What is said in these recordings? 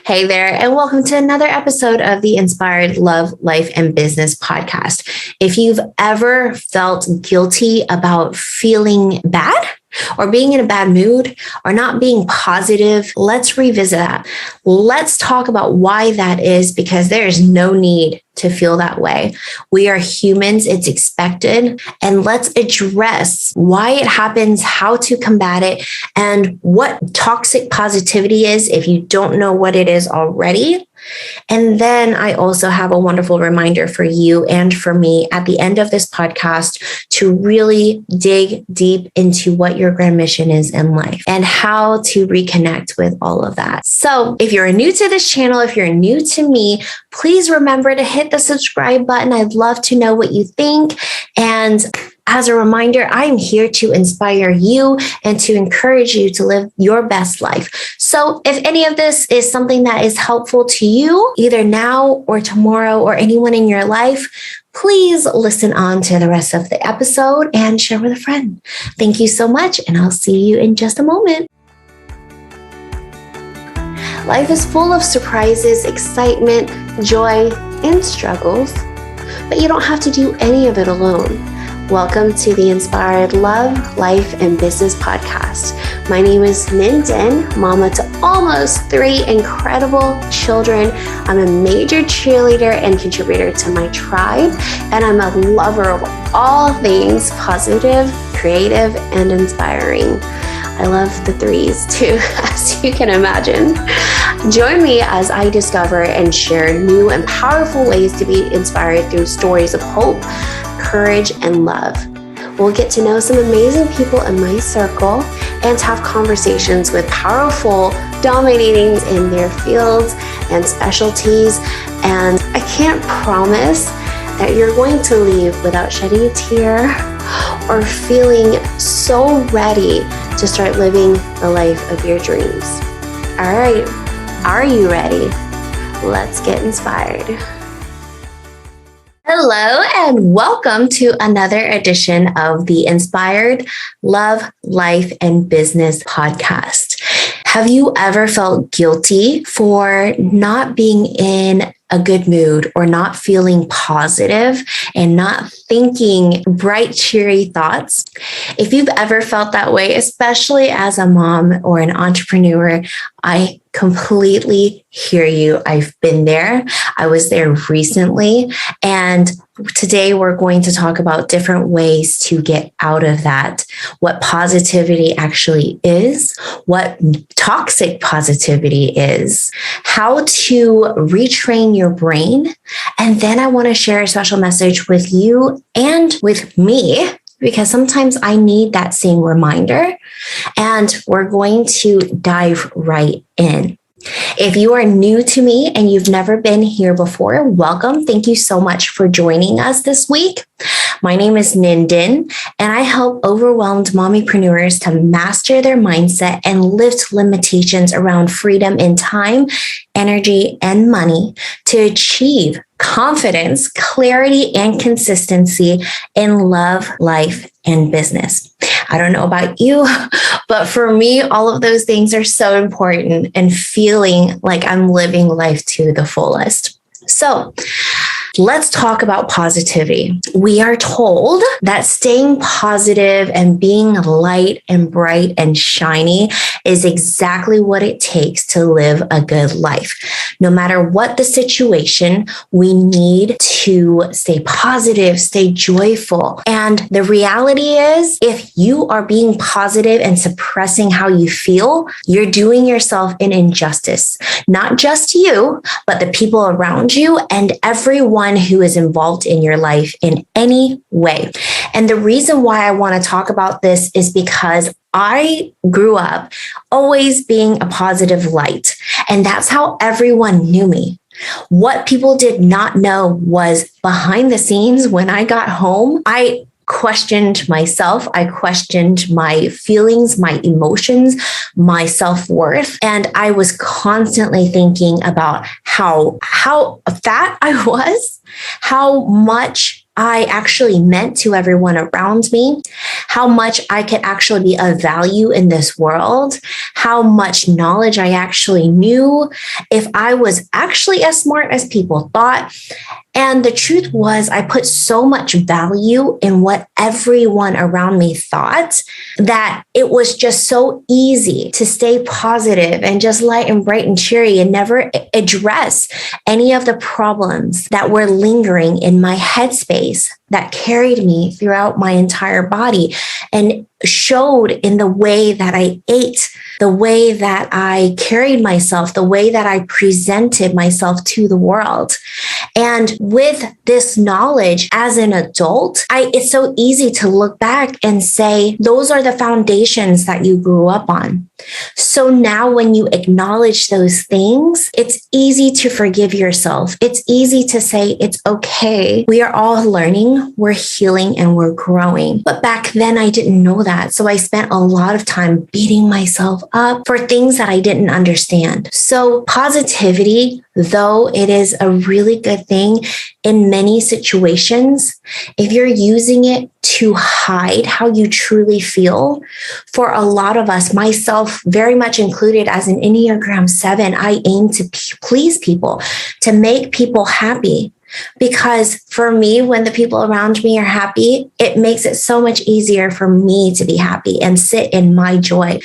Hey there, and welcome to another episode of the Inspired Love, Life, and Business podcast. If you've ever felt guilty about feeling bad or being in a bad mood or not being positive, let's revisit that. Let's talk about why that is, because there is no need to feel that way. We are humans, it's expected. And let's address why it happens, how to combat it, and what toxic positivity is if you don't know what it is already. And then I also have a wonderful reminder for you and for me at the end of this podcast to really dig deep into what your grand mission is in life and how to reconnect with all of that. So if you're new to this channel, if you're new to me, please remember to hit the subscribe button. I'd love to know what you think. And as a reminder, I'm here to inspire you and to encourage you to live your best life. So if any of this is something that is helpful to you, either now or tomorrow or anyone in your life, please listen on to the rest of the episode and share with a friend. Thank you so much, and I'll see you in just a moment. Life is full of surprises, excitement, joy, and struggles, but you don't have to do any of it alone. Welcome to the Inspired Love, Life, and Business podcast. My name is Ninden, mama to almost 3 incredible children. I'm a major cheerleader and contributor to my tribe, and I'm a lover of all things positive, creative, and inspiring. I love the 3s too, as you can imagine. Join me as I discover and share new and powerful ways to be inspired through stories of hope, courage, and love. We'll get to know some amazing people in my circle and have conversations with powerful, dominating in their fields and specialties. And I can't promise that you're going to leave without shedding a tear or feeling so ready to start living the life of your dreams. All right, are you ready? Let's get inspired. Hello, and welcome to another edition of the Inspired Love, Life, and Business podcast. Have you ever felt guilty for not being in a good mood or not feeling positive and not thinking bright, cheery thoughts? If you've ever felt that way, especially as a mom or an entrepreneur, I completely hear you. I've been there. I was there recently. And today we're going to talk about different ways to get out of that, what positivity actually is, what toxic positivity is, how to retrain your brain. And then I want to share a special message with you and with me, because sometimes I need that same reminder, and we're going to dive right in. If you are new to me and you've never been here before, welcome. Thank you so much for joining us this week. My name is Ninden, and I help overwhelmed mommypreneurs to master their mindset and lift limitations around freedom in time, energy, and money to achieve confidence, clarity, and consistency in love, life, and business. I don't know about you, but for me, all of those things are so important and feeling like I'm living life to the fullest. So let's talk about positivity. We are told that staying positive and being light and bright and shiny is exactly what it takes to live a good life. No matter what the situation, we need to stay positive, stay joyful. And the reality is, if you are being positive and suppressing how you feel, you're doing yourself an injustice. Not just you, but the people around you and everyone who is involved in your life in any way. And the reason why I want to talk about this is because I grew up always being a positive light, and that's how everyone knew me. What people did not know was behind the scenes when I got home, I questioned myself. I questioned my feelings, my emotions, my self-worth. And I was constantly thinking about how fat I was, how much I actually meant to everyone around me, how much I could actually be of value in this world, how much knowledge I actually knew, if I was actually as smart as people thought. And the truth was, I put so much value in what everyone around me thought that it was just so easy to stay positive and just light and bright and cheery and never address any of the problems that were lingering in my headspace that carried me throughout my entire body and showed in the way that I ate, the way that I carried myself, the way that I presented myself to the world. And with this knowledge as an adult, it's so easy to look back and say, those are the foundations that you grew up on. So now when you acknowledge those things, it's easy to forgive yourself. It's easy to say, it's okay. We are all learning, we're healing, and we're growing. But back then I didn't know that. So I spent a lot of time beating myself up for things that I didn't understand. So positivity, though it is a really good thing in many situations, if you're using it to hide how you truly feel, for a lot of us, myself very much included as an Enneagram 7, I aim to please people, to make people happy. Because for me, when the people around me are happy, it makes it so much easier for me to be happy and sit in my joy.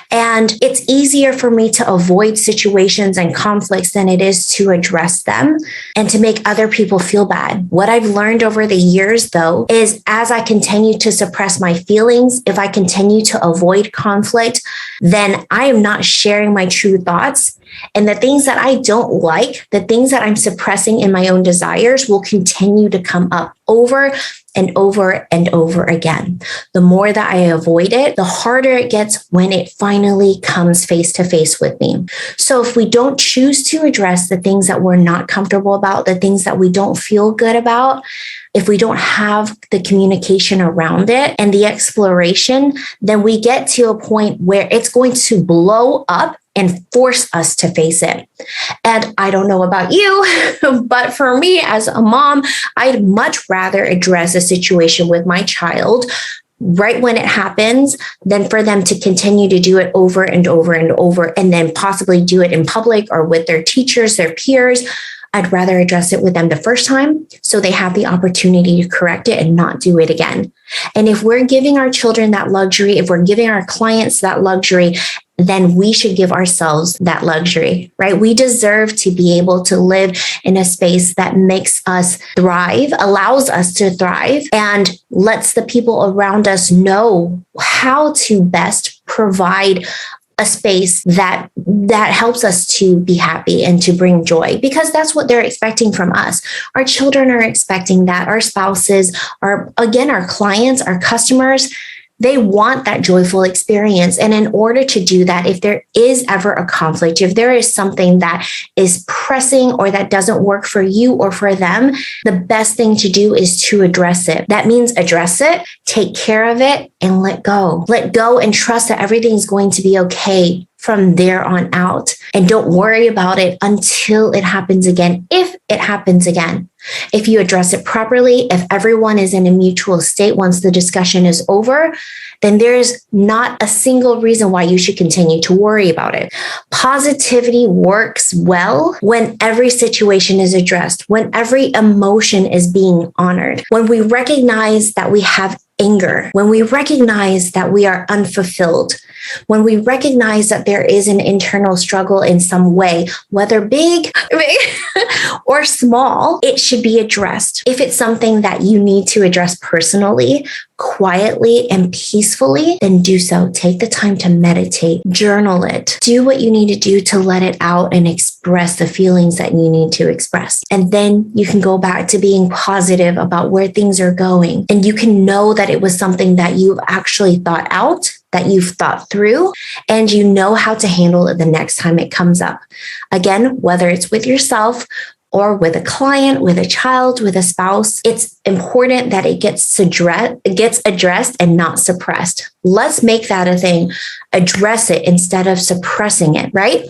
And it's easier for me to avoid situations and conflicts than it is to address them and to make other people feel bad. What I've learned over the years, though, is as I continue to suppress my feelings, if I continue to avoid conflict, then I am not sharing my true thoughts. And the things that I don't like, the things that I'm suppressing in my own desires will continue to come up over and over and over again. The more that I avoid it, the harder it gets when it finally comes face to face with me. So if we don't choose to address the things that we're not comfortable about, the things that we don't feel good about, if we don't have the communication around it and the exploration, then we get to a point where it's going to blow up and force us to face it. And I don't know about you, but for me as a mom, I'd much rather address a situation with my child right when it happens than for them to continue to do it over and over and over, and then possibly do it in public or with their teachers, their peers. I'd rather address it with them the first time so they have the opportunity to correct it and not do it again. And if we're giving our children that luxury, if we're giving our clients that luxury, then we should give ourselves that luxury, right? We deserve to be able to live in a space that makes us thrive, allows us to thrive, and lets the people around us know how to best provide a space that helps us to be happy and to bring joy, because that's what they're expecting from us. Our children are expecting that. Our spouses, our clients, our customers, they want that joyful experience. And in order to do that, if there is ever a conflict, if there is something that is pressing or that doesn't work for you or for them, the best thing to do is to address it. That means address it, take care of it, and let go. Let go and trust that everything's going to be okay from there on out. And don't worry about it until it happens again, if it happens again. If you address it properly, if everyone is in a mutual state once the discussion is over, then there's not a single reason why you should continue to worry about it. Positivity works well when every situation is addressed, when every emotion is being honored, when we recognize that we have anger, when we recognize that we are unfulfilled, when we recognize that there is an internal struggle in some way, whether big or small, it should be addressed. If it's something that you need to address personally, quietly and peacefully, then do so. Take the time to meditate, journal it, do what you need to do to let it out and express the feelings that you need to express. And then you can go back to being positive about where things are going. And you can know that it was something that you've actually thought out, that you've thought through, and you know how to handle it the next time it comes up. Again, whether it's with yourself or with a client, with a child, with a spouse, it's important that it gets addressed and not suppressed. Let's make that a thing. Address it instead of suppressing it, right?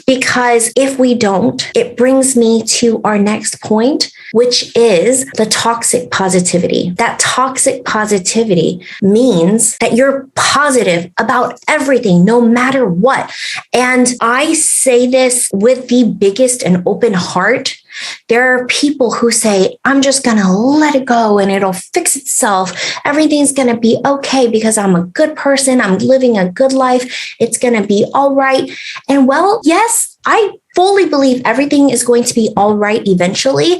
Because if we don't, it brings me to our next point, which is the toxic positivity. That toxic positivity means that you're positive about everything, no matter what. And I say this with the biggest and open heart. There are people who say, I'm just going to let it go and it'll fix itself. Everything's going to be okay because I'm a good person. I'm living a good life. It's going to be all right. And well, yes, I fully believe everything is going to be all right eventually.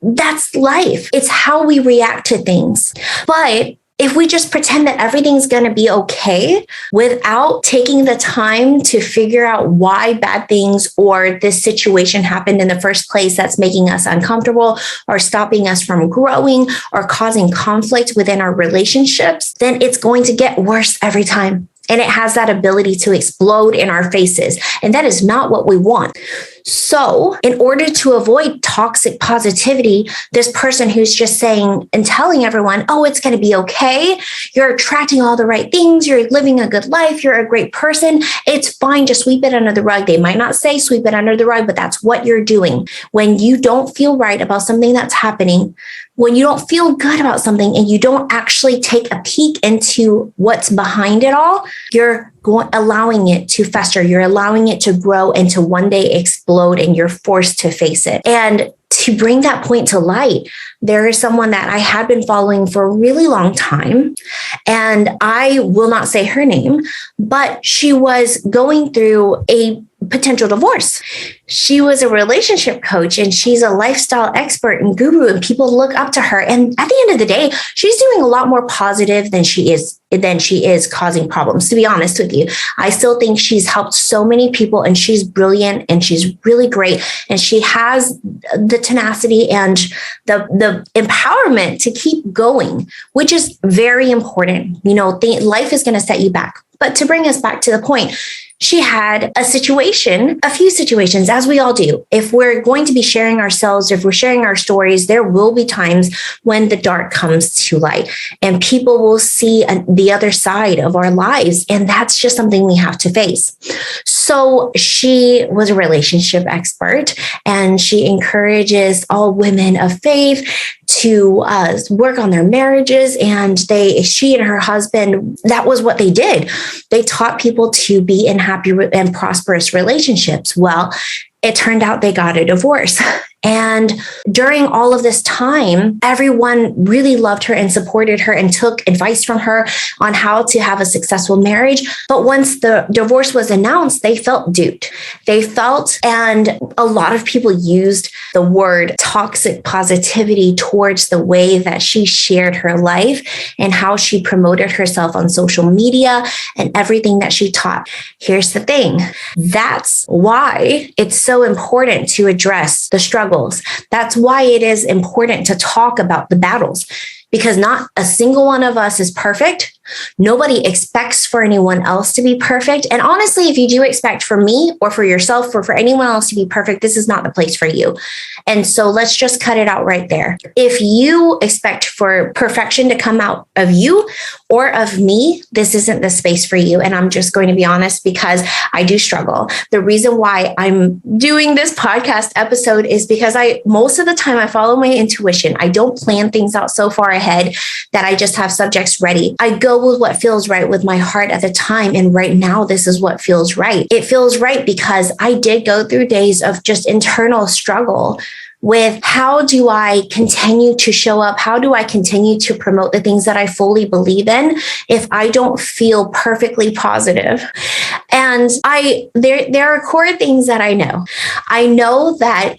That's life. It's how we react to things. But if we just pretend that everything's going to be okay without taking the time to figure out why bad things or this situation happened in the first place that's making us uncomfortable or stopping us from growing or causing conflict within our relationships, then it's going to get worse every time. And it has that ability to explode in our faces. And that is not what we want. So in order to avoid toxic positivity, this person who's just saying and telling everyone, oh, it's going to be okay. You're attracting all the right things. You're living a good life. You're a great person. It's fine. Just sweep it under the rug. They might not say sweep it under the rug, but that's what you're doing. When you don't feel right about something that's happening, when you don't feel good about something and you don't actually take a peek into what's behind it all, you're allowing it to fester. You're allowing it to grow and to one day explode, and you're forced to face it. And to bring that point to light, there is someone that I had been following for a really long time, and I will not say her name, but she was going through a potential divorce. She was a relationship coach and she's a lifestyle expert and guru, and people look up to her. And at the end of the day, she's doing a lot more positive than she is causing problems. To be honest with you, I still think she's helped so many people, and she's brilliant and she's really great. And she has the tenacity and the empowerment to keep going, which is very important. Life is going to set you back. But to bring us back to the point, she had a few situations, as we all do. If we're going to be sharing ourselves, if we're sharing our stories, there will be times when the dark comes to light and people will see the other side of our lives. And that's just something we have to face. So she was a relationship expert, and she encourages all women of faith to work on their marriages. And she and her husband, that was what they did. They taught people to be in happy and prosperous relationships. Well, it turned out they got a divorce. And during all of this time, everyone really loved her and supported her and took advice from her on how to have a successful marriage. But once the divorce was announced, they felt duped. And a lot of people used the word toxic positivity towards the way that she shared her life and how she promoted herself on social media and everything that she taught. Here's the thing. That's why it's so important to address the struggles. That's why it is important to talk about the battles, because not a single one of us is perfect. Nobody expects for anyone else to be perfect. And honestly, if you do expect for me or for yourself or for anyone else to be perfect, this is not the place for you. And so let's just cut it out right there. If you expect for perfection to come out of you or of me, this isn't the space for you. And I'm just going to be honest, because I do struggle. The reason why I'm doing this podcast episode is because most of the time I follow my intuition. I don't plan things out so far ahead that I just have subjects ready. I go with what feels right with my heart at the time. And right now, this is what feels right. It feels right because I did go through days of just internal struggle with how do I continue to show up? How do I continue to promote the things that I fully believe in if I don't feel perfectly positive? And there are core things that I know. I know that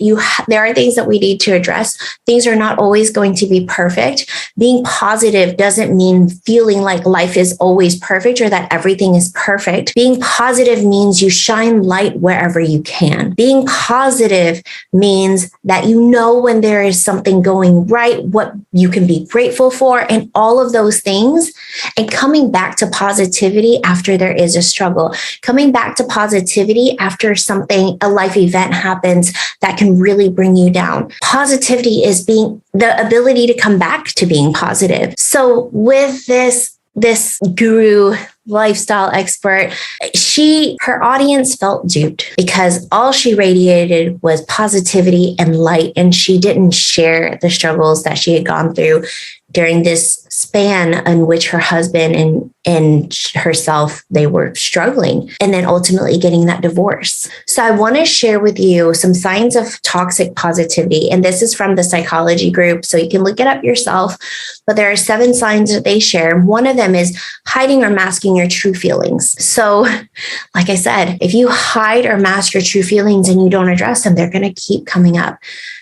there are things that we need to address. Things are not always going to be perfect. Being positive doesn't mean feeling like life is always perfect or that everything is perfect. Being positive means you shine light wherever you can. Being positive means that you know when there is something going right, what you can be grateful for, and all of those things. And coming back to positivity after there is a struggle, coming back to positivity after a life event happens that can really bring you down. Positivity is the ability to come back to being positive. So with this guru, lifestyle expert. Her audience felt duped because all she radiated was positivity and light, and she didn't share the struggles that she had gone through during this span in which her husband and herself, they were struggling and then ultimately getting that divorce. So I want to share with you some signs of toxic positivity. And this is from the psychology group, so you can look it up yourself. But there are 7 signs that they share. One of them is hiding or masking your true feelings. So like I said, if you hide or mask your true feelings and you don't address them, they're going to keep coming up.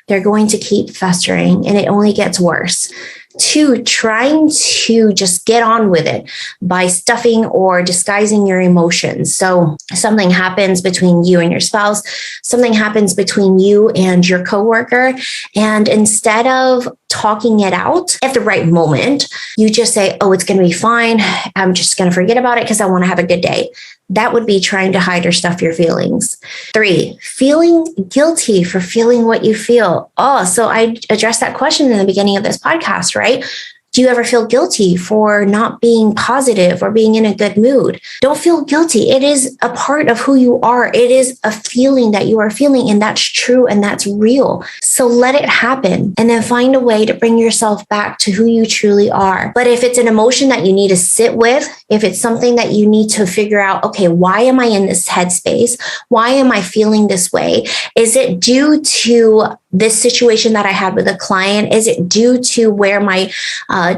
They're going to keep festering, and it only gets worse. 2, trying to just get on with it by stuffing or disguising your emotions. So something happens between you and your spouse, something happens between you and your coworker, and instead of talking it out at the right moment, you just say, oh, it's going to be fine. I'm just going to forget about it because I want to have a good day. That would be trying to hide or stuff your feelings. 3, feeling guilty for feeling what you feel. Oh, so I addressed that question in the beginning of this podcast, right? Do you ever feel guilty for not being positive or being in a good mood? Don't feel guilty. It is a part of who you are. It is a feeling that you are feeling, and that's true and that's real. So let it happen and then find a way to bring yourself back to who you truly are. But if it's an emotion that you need to sit with, if it's something that you need to figure out, okay, why am I in this headspace? Why am I feeling this way? Is it due to this situation that I had with a client? Is it due to where my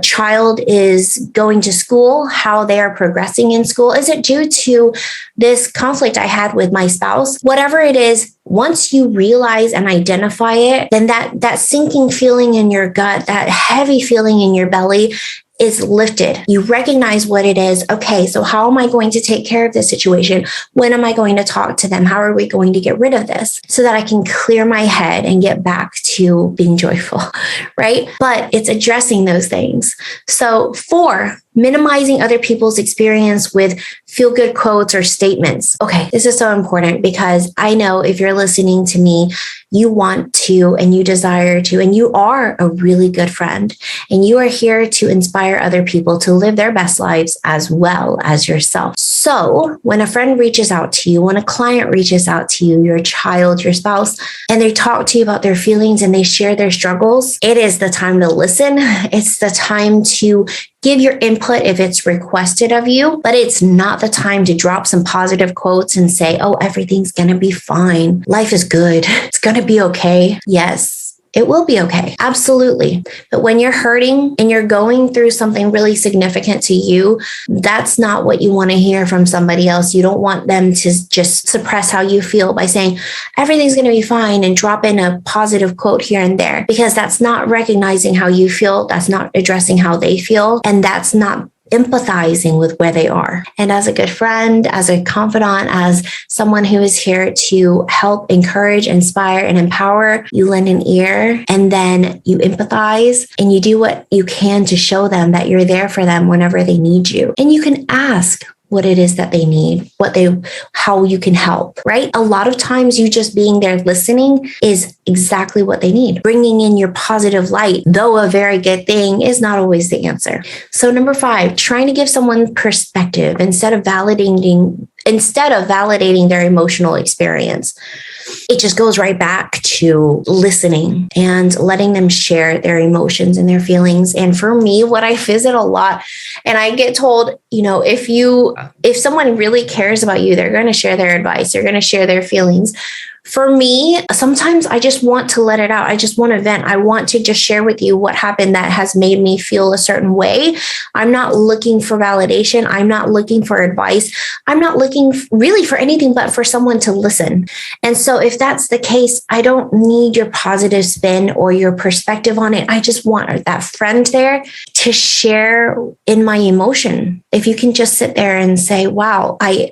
child is going to school, how they are progressing in school? Is it due to this conflict I had with my spouse? Whatever it is, once you realize and identify it, then that sinking feeling in your gut, that heavy feeling in your belly, is lifted. You recognize what it is. Okay, so how am I going to take care of this situation? When am I going to talk to them? How are we going to get rid of this so that I can clear my head and get back to being joyful, right? But it's addressing those things. So 4, minimizing other people's experience with feel-good quotes or statements. Okay, this is so important because I know if you're listening to me, you want to and you desire to, and you are a really good friend, and you are here to inspire other people to live their best lives as well as yourself. So when a friend reaches out to you, when a client reaches out to you, your child, your spouse, and they talk to you about their feelings and they share their struggles, it is the time to listen. It's the time to give your input if it's requested of you, but it's not the time to drop some positive quotes and say, oh, everything's going to be fine. Life is good. It's going to be okay. Yes, it will be okay. Absolutely. But when you're hurting and you're going through something really significant to you, that's not what you want to hear from somebody else. You don't want them to just suppress how you feel by saying everything's going to be fine and drop in a positive quote here and there, because that's not recognizing how you feel. That's not addressing how they feel. And that's not empathizing with where they are. And as a good friend, as a confidant, as someone who is here to help, encourage, inspire, and empower, you lend an ear and then you empathize and you do what you can to show them that you're there for them whenever they need you. And you can ask what it is that they need, how you can help, right? A lot of times you just being there listening is exactly what they need. Bringing in your positive light, though a very good thing, is not always the answer. So 5, trying to give someone perspective instead of validating their emotional experience. It just goes right back to listening and letting them share their emotions and their feelings. And for me, what I visit a lot, and I get told, if someone really cares about you, they're going to share their advice, they're going to share their feelings. For me, sometimes I just want to let it out. I just want to vent. I want to just share with you what happened that has made me feel a certain way. I'm not looking for validation. I'm not looking for advice. I'm not looking really for anything but for someone to listen. And so if that's the case, I don't need your positive spin or your perspective on it. I just want that friend there to share in my emotion. If you can just sit there and say, wow, I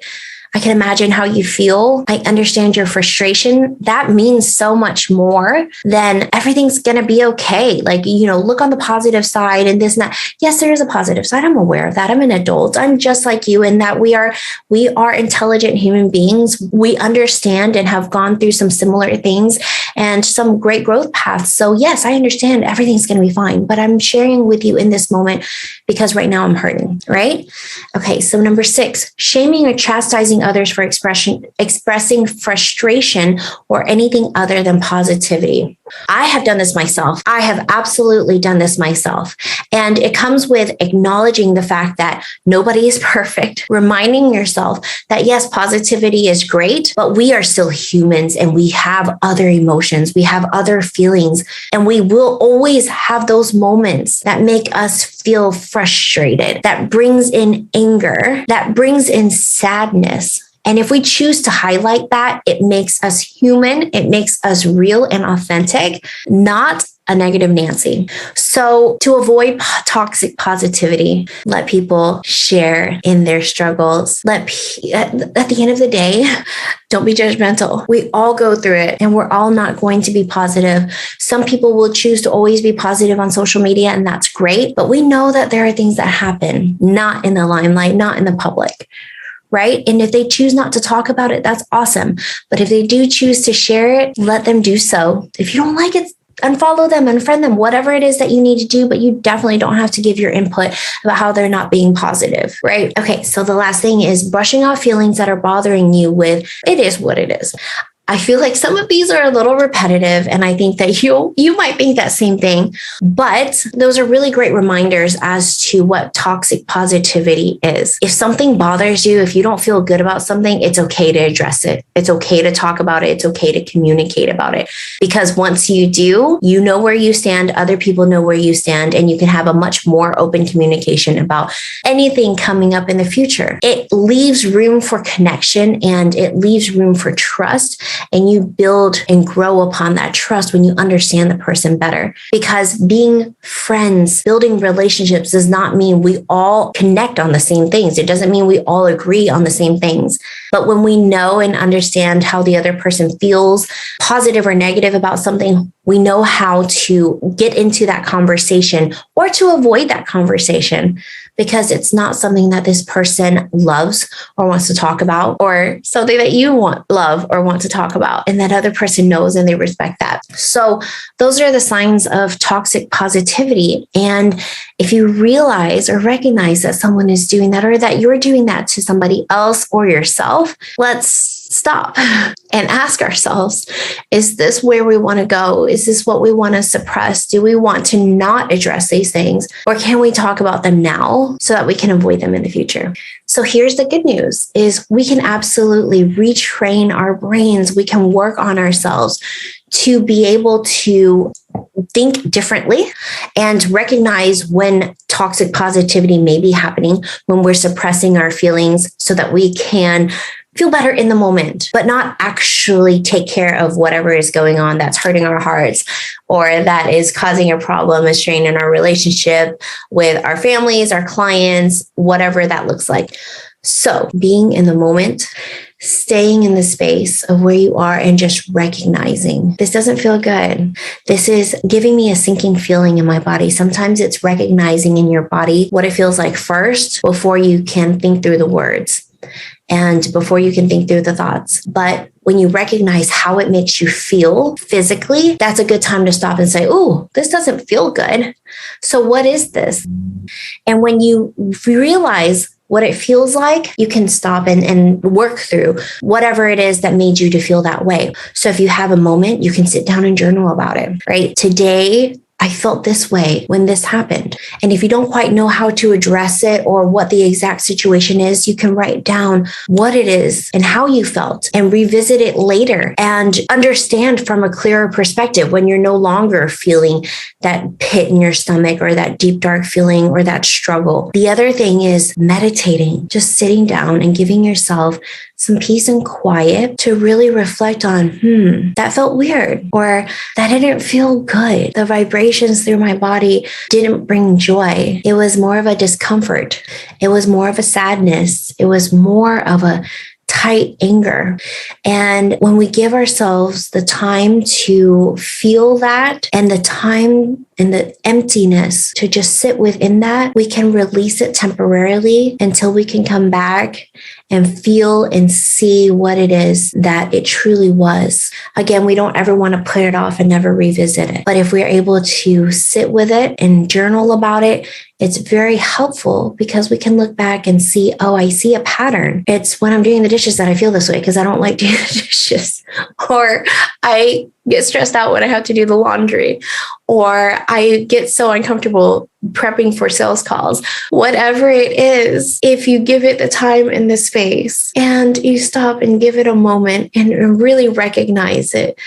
can imagine how you feel. I understand your frustration. That means so much more than everything's going to be okay. Look on the positive side and this and that. Yes, there is a positive side. I'm aware of that. I'm an adult. I'm just like you in that we are intelligent human beings. We understand and have gone through some similar things. and some great growth paths. So yes, I understand everything's going to be fine, but I'm sharing with you in this moment because right now I'm hurting, right? Okay, so number 6, shaming or chastising others for expressing frustration or anything other than positivity. I have done this myself. I have absolutely done this myself. And it comes with acknowledging the fact that nobody is perfect, reminding yourself that yes, positivity is great, but we are still humans and we have other emotions, we have other feelings, and we will always have those moments that make us feel frustrated, that brings in anger, that brings in sadness. And if we choose to highlight that, it makes us human, it makes us real and authentic, not a negative Nancy. So to avoid toxic positivity, let people share in their struggles. At the end of the day, don't be judgmental. We all go through it and we're all not going to be positive. Some people will choose to always be positive on social media, and that's great. But we know that there are things that happen not in the limelight, not in the public. Right? And if they choose not to talk about it, that's awesome. But if they do choose to share it, let them do so. If you don't like it, unfollow them, unfriend them, whatever it is that you need to do, but you definitely don't have to give your input about how they're not being positive, right? Okay, so the last thing is brushing off feelings that are bothering you with, it is what it is. I feel like some of these are a little repetitive, and I think that you might think that same thing, but those are really great reminders as to what toxic positivity is. If something bothers you, if you don't feel good about something, it's okay to address it. It's okay to talk about it. It's okay to communicate about it, because once you do, you know where you stand, other people know where you stand, and you can have a much more open communication about anything coming up in the future. It leaves room for connection and it leaves room for trust. And you build and grow upon that trust when you understand the person better. Because being friends, building relationships does not mean we all connect on the same things. It doesn't mean we all agree on the same things. But when we know and understand how the other person feels, positive or negative about something, we know how to get into that conversation or to avoid that conversation, because it's not something that this person loves or wants to talk about, or something that you love or want to talk about, and that other person knows and they respect that. So those are the signs of toxic positivity. And if you realize or recognize that someone is doing that, or that you're doing that to somebody else or yourself, let's stop and ask ourselves, is this where we want to go? Is this what we want to suppress? Do we want to not address these things? Or can we talk about them now so that we can avoid them in the future? So here's the good news is we can absolutely retrain our brains. We can work on ourselves to be able to think differently and recognize when toxic positivity may be happening, when we're suppressing our feelings, so that we can feel better in the moment, but not actually take care of whatever is going on that's hurting our hearts, or that is causing a problem, a strain in our relationship with our families, our clients, whatever that looks like. So being in the moment, staying in the space of where you are and just recognizing this doesn't feel good. This is giving me a sinking feeling in my body. Sometimes it's recognizing in your body what it feels like first before you can think through the words and before you can think through the thoughts. But when you recognize how it makes you feel physically, that's a good time to stop and say, "Oh, this doesn't feel good. So what is this?" And when you realize what it feels like, you can stop and work through whatever it is that made you to feel that way. So if you have a moment, you can sit down and journal about it, right? Today, I felt this way when this happened. And if you don't quite know how to address it or what the exact situation is, you can write down what it is and how you felt and revisit it later and understand from a clearer perspective when you're no longer feeling that pit in your stomach or that deep, dark feeling or that struggle. The other thing is meditating, just sitting down and giving yourself some peace and quiet to really reflect on, that felt weird, or that didn't feel good. The vibrations through my body didn't bring joy. It was more of a discomfort. It was more of a sadness. It was more of a tight anger. And when we give ourselves the time to feel that and the time and the emptiness to just sit within that, we can release it temporarily until we can come back and feel and see what it is that it truly was. Again, we don't ever want to put it off and never revisit it. But if we're able to sit with it and journal about it, it's very helpful because we can look back and see, oh, I see a pattern. It's when I'm doing the dishes that I feel this way because I don't like doing the dishes. Or I get stressed out when I have to do the laundry. Or I get so uncomfortable prepping for sales calls. Whatever it is, if you give it the time and the space and you stop and give it a moment and really recognize it,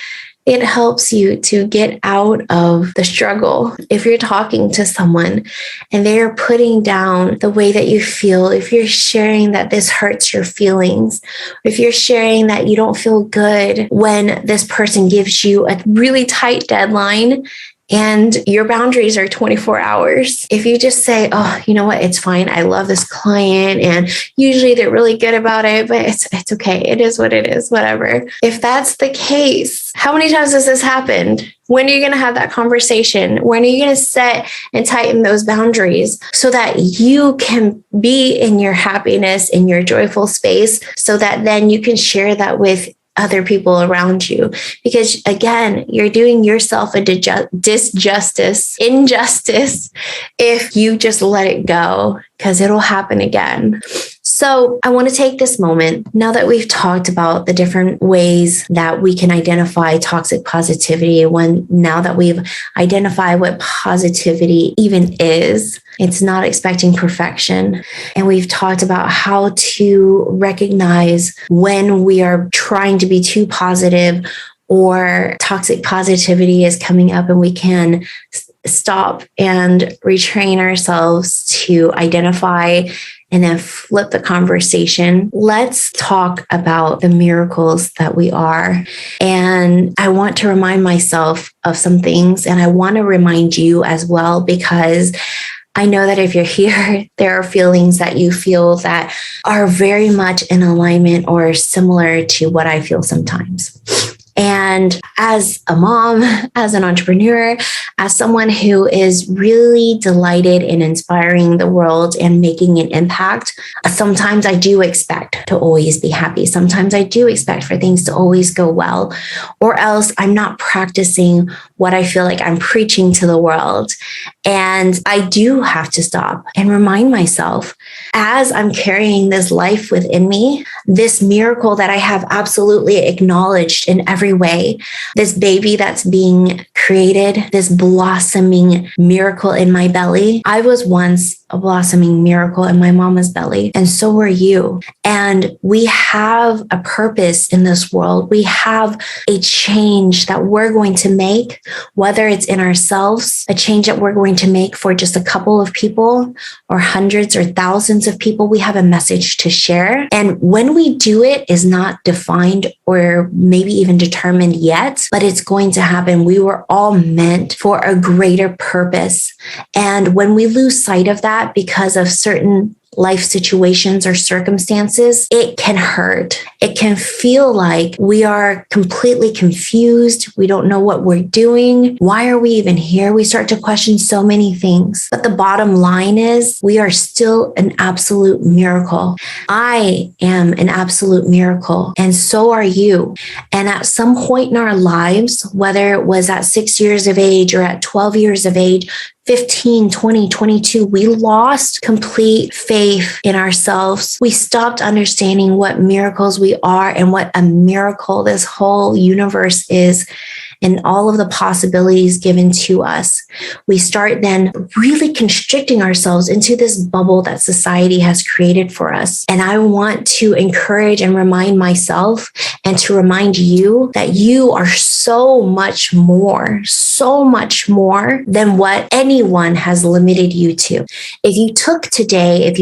it helps you to get out of the struggle. If you're talking to someone and they're putting down the way that you feel, if you're sharing that this hurts your feelings, if you're sharing that you don't feel good when this person gives you a really tight deadline and your boundaries are 24 hours. If you just say, oh, you know what, it's fine. I love this client and usually they're really good about it, but it's okay. It is what it is, whatever. If that's the case, how many times has this happened? When are you going to have that conversation? When are you going to set and tighten those boundaries so that you can be in your happiness, in your joyful space, so that then you can share that with other people around you? Because again, you're doing yourself a injustice if you just let it go, because it'll happen again. So I want to take this moment, now that we've talked about the different ways that we can identify toxic positivity, now that we've identified what positivity even is, it's not expecting perfection. And we've talked about how to recognize when we are trying to be too positive or toxic positivity is coming up, and we can stop and retrain ourselves to identify and then flip the conversation. Let's talk about the miracles that we are. And I want to remind myself of some things, and I want to remind you as well, because I know that if you're here, there are feelings that you feel that are very much in alignment or similar to what I feel sometimes. And as a mom, as an entrepreneur, as someone who is really delighted in inspiring the world and making an impact, sometimes I do expect to always be happy. Sometimes I do expect for things to always go well, or else I'm not practicing what I feel like I'm preaching to the world. And I do have to stop and remind myself, as I'm carrying this life within me, this miracle that I have absolutely acknowledged in every way, this baby that's being created, this blossoming miracle in my belly. I was once a blossoming miracle in my mama's belly, and so were you. And we have a purpose in this world. We have a change that we're going to make, whether it's in ourselves, a change that we're going to make for just a couple of people or hundreds or thousands of people. We have a message to share. And when we do it is not defined or maybe even determined yet, but it's going to happen. We were all meant for a greater purpose. And when we lose sight of that because of certain life situations or circumstances, it can hurt. It can feel like we are completely confused. We don't know what we're doing. Why are we even here? We start to question so many things. But the bottom line is we are still an absolute miracle. I am an absolute miracle, and so are you. And at some point in our lives, whether it was at 6 years of age or at 12 years of age, 15, 20, 22, we lost complete faith in ourselves. We stopped understanding what miracles we are and what a miracle this whole universe is, and all of the possibilities given to us. We start then really constricting ourselves into this bubble that society has created for us. And I want to encourage and remind myself and to remind you that you are so much more than what anyone has limited you to. If you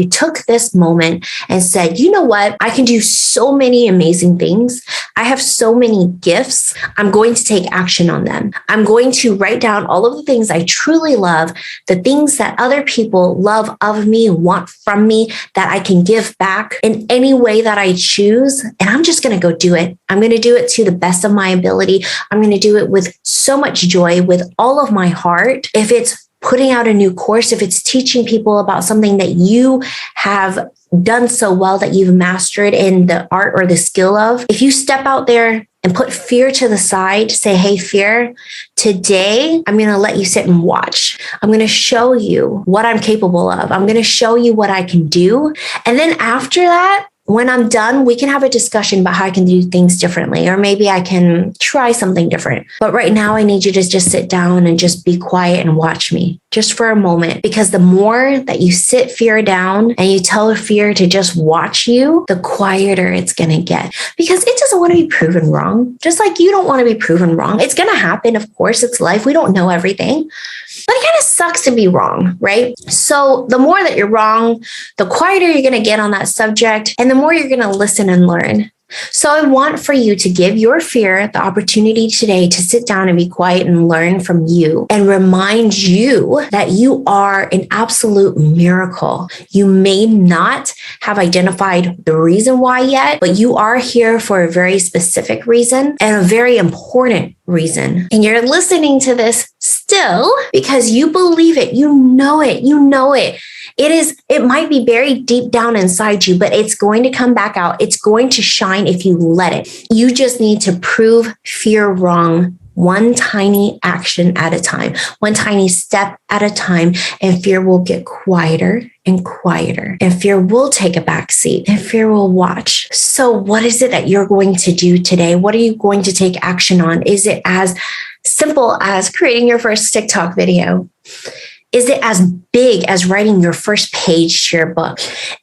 took this moment and said, you know what, I can do so many amazing things. I have so many gifts. I'm going to take action action on them. I'm going to write down all of the things I truly love, the things that other people love of me, want from me, that I can give back in any way that I choose. And I'm just going to go do it. I'm going to do it to the best of my ability. I'm going to do it with so much joy, with all of my heart. If it's putting out a new course, if it's teaching people about something that you have done so well, that you've mastered in the art or the skill of, if you step out there and put fear to the side, say, hey, fear, today I'm going to let you sit and watch. I'm going to show you what I'm capable of. I'm going to show you what I can do. And then after that, when I'm done, we can have a discussion about how I can do things differently, or maybe I can try something different. But right now, I need you to just sit down and just be quiet and watch me just for a moment, because the more that you sit fear down and you tell fear to just watch you, the quieter it's going to get, because it doesn't want to be proven wrong. Just like you don't want to be proven wrong. It's going to happen. Of course, it's life. We don't know everything. But it kind of sucks to be wrong, right? So the more that you're wrong, the quieter you're going to get on that subject, and the more you're going to listen and learn. So I want for you to give your fear the opportunity today to sit down and be quiet and learn from you, and remind you that you are an absolute miracle. You may not have identified the reason why yet, but you are here for a very specific reason, and a very important reason. And you're listening to this still because you believe it. You know it. You know it. It might be buried deep down inside you, but it's going to come back out. It's going to shine if you let it. You just need to prove fear wrong, one tiny action at a time, one tiny step at a time, and fear will get quieter and quieter, and fear will take a back seat, and fear will watch. So what is it that you're going to do today? What are you going to take action on? Is it as simple as creating your first TikTok video? Is it as big as writing your first page to your book?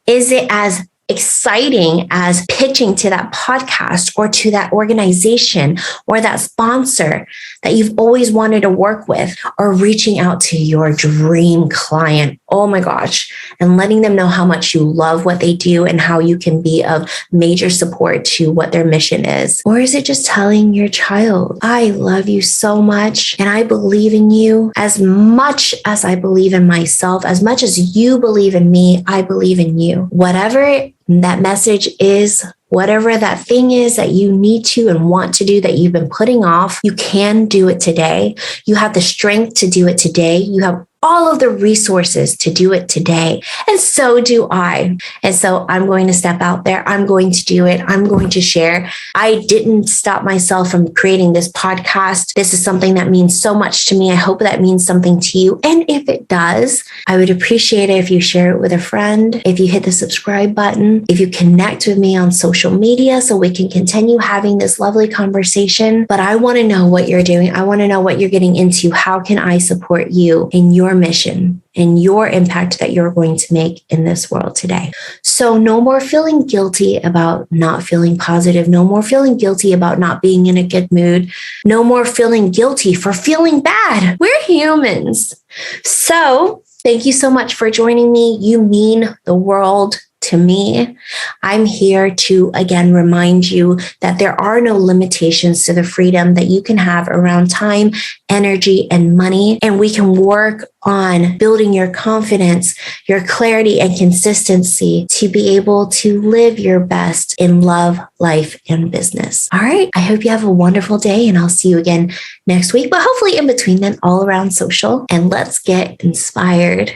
Is it as exciting as pitching to that podcast or to that organization or that sponsor that you've always wanted to work with, or reaching out to your dream client? Oh my gosh. And letting them know how much you love what they do and how you can be of major support to what their mission is. Or is it just telling your child, I love you so much and I believe in you as much as I believe in myself, as much as you believe in me, I believe in you. Whatever that message is, whatever that thing is that you need to and want to do that you've been putting off, you can do it today. You have the strength to do it today. You have all of the resources to do it today. And so do I. And so I'm going to step out there. I'm going to do it. I'm going to share. I didn't stop myself from creating this podcast. This is something that means so much to me. I hope that means something to you. And if it does, I would appreciate it if you share it with a friend, if you hit the subscribe button, if you connect with me on social media so we can continue having this lovely conversation. But I want to know what you're doing. I want to know what you're getting into. How can I support you in your mission and your impact that you're going to make in this world today? So no more feeling guilty about not feeling positive. No more feeling guilty about not being in a good mood. No more feeling guilty for feeling bad. We're humans. So thank you so much for joining me. You mean the world to me. I'm here to, again, remind you that there are no limitations to the freedom that you can have around time, energy, and money. And we can work on building your confidence, your clarity, and consistency to be able to live your best in love, life, and business. All right. I hope you have a wonderful day, and I'll see you again next week, but hopefully in between then, all around social. And let's get inspired.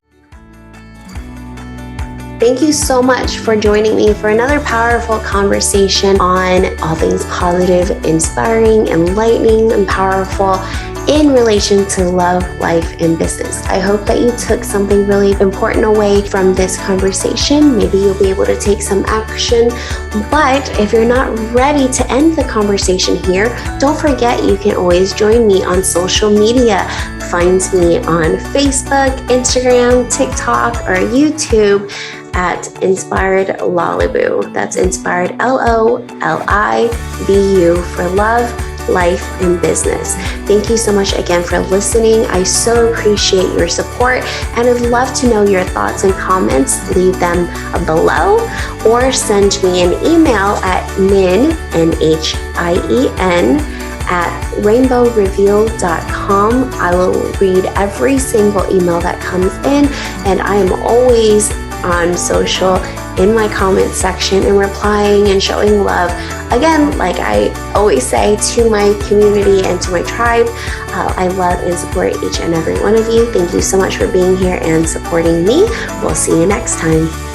Thank you so much for joining me for another powerful conversation on all things positive, inspiring, enlightening, and powerful in relation to love, life, and business. I hope that you took something really important away from this conversation. Maybe you'll be able to take some action. But if you're not ready to end the conversation here, don't forget you can always join me on social media. Find me on Facebook, Instagram, TikTok, or YouTube at Inspired Lolibu. That's Inspired Lolibu for love, life, and business. Thank you so much again for listening. I so appreciate your support, and I'd love to know your thoughts and comments. Leave them below or send me an email at NHIEN at rainbowreveal.com. I will read every single email that comes in, and I am always on social in my comment section and replying and showing love. Again, like I always say to my community and to my tribe, I love and support each and every one of you. Thank you so much for being here and supporting me. We'll see you next time.